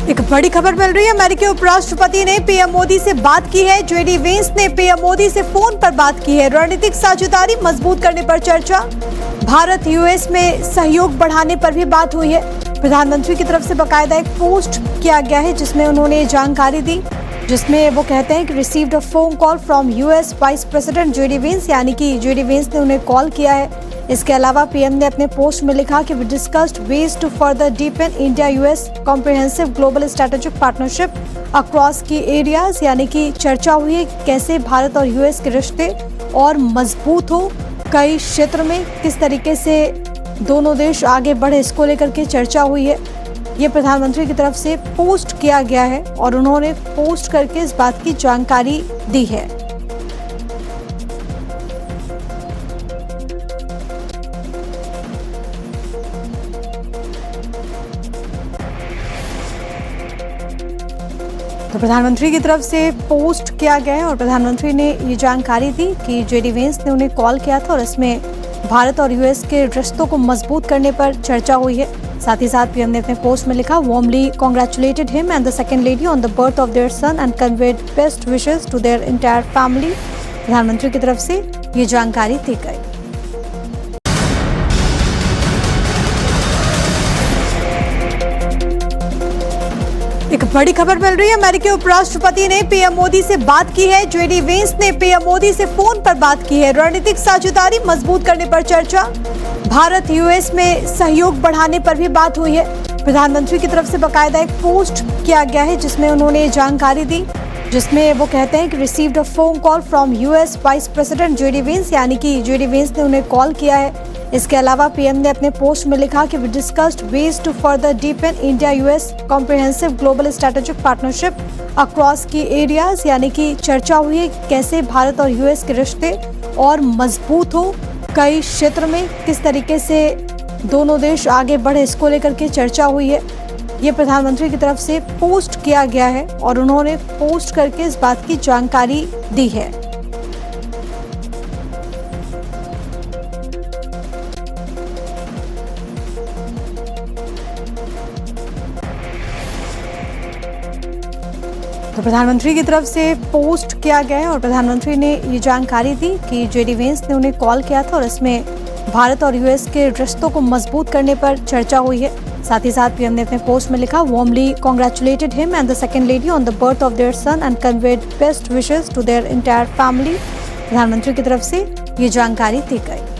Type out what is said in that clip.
एक बड़ी खबर मिल रही है। अमेरिकी उपराष्ट्रपति ने पीएम मोदी से बात की है। जेडी वेंस ने पीएम मोदी से फोन पर बात की है। रणनीतिक साझेदारी मजबूत करने पर चर्चा, भारत यूएस में सहयोग बढ़ाने पर भी बात हुई है। प्रधानमंत्री की तरफ से बाकायदा एक पोस्ट किया गया है जिसमें उन्होंने जानकारी दी, जिसमें वो कहते हैं कि received a phone call from US vice president JD Vance, यानी कि जेडी वेंस ने उन्हें कॉल किया है। इसके अलावा पीएम ने अपने पोस्ट में लिखा कि we discussed ways to further deepen India US comprehensive global strategic partnership across key areas, यानी कि चर्चा हुई है कैसे भारत और यूएस के रिश्ते और मजबूत हो, कई क्षेत्र में किस तरीके से दोनों देश आगे बढ़े, इसको लेकर के चर्चा हुई है। ये प्रधानमंत्री की तरफ से पोस्ट किया गया है और उन्होंने पोस्ट करके इस बात की जानकारी दी है। तो प्रधानमंत्री की तरफ से पोस्ट किया गया है और प्रधानमंत्री ने ये जानकारी दी कि जेडी वेंस ने उन्हें कॉल किया था और इसमें भारत और यूएस के रिश्तों को मजबूत करने पर चर्चा हुई है। साथ ही साथ पीएम ने अपने पोस्ट में लिखा, warmly congratulated him and the second lady on the birth of their son and conveyed best wishes to their entire family. प्रधानमंत्री की तरफ से ये जानकारी दी गई। एक बड़ी खबर मिल रही है। अमेरिकी उपराष्ट्रपति ने पीएम मोदी से बात की है। जेडी वेंस ने पीएम मोदी से फोन पर बात की है। रणनीतिक साझेदारी मजबूत करने पर चर्चा, भारत यूएस में सहयोग बढ़ाने पर भी बात हुई है। प्रधानमंत्री की तरफ से बाकायदा एक पोस्ट किया गया है जिसमें उन्होंने जानकारी दी, जिसमें वो कहते हैं कि received a phone call from US vice president JD Vance, यानी कि जेडी वेंस ने उन्हें कॉल किया है। इसके अलावा पीएम ने अपने पोस्ट में लिखा कि we discussed ways to further deepen India US comprehensive global strategic partnership across key areas, यानी कि चर्चा हुई है कैसे भारत और यूएस के रिश्ते और मजबूत हो, कई क्षेत्र में किस तरीके से दोनों देश आगे बढ़े, इसको लेकर के चर्चा हुई है। ये प्रधानमंत्री की तरफ से पोस्ट किया गया है और उन्होंने पोस्ट करके इस बात की जानकारी दी है। तो प्रधानमंत्री की तरफ से पोस्ट किया गया है और प्रधानमंत्री ने ये जानकारी दी कि जेडी वेंस ने उन्हें कॉल किया था और इसमें भारत और यूएस के रिश्तों को मजबूत करने पर चर्चा हुई है। साथ ही साथ पीएम ने अपने पोस्ट में लिखा, warmly congratulated him and the second lady on the birth of their son and conveyed best wishes to their entire family. प्रधानमंत्री की तरफ से ये जानकारी दी गई।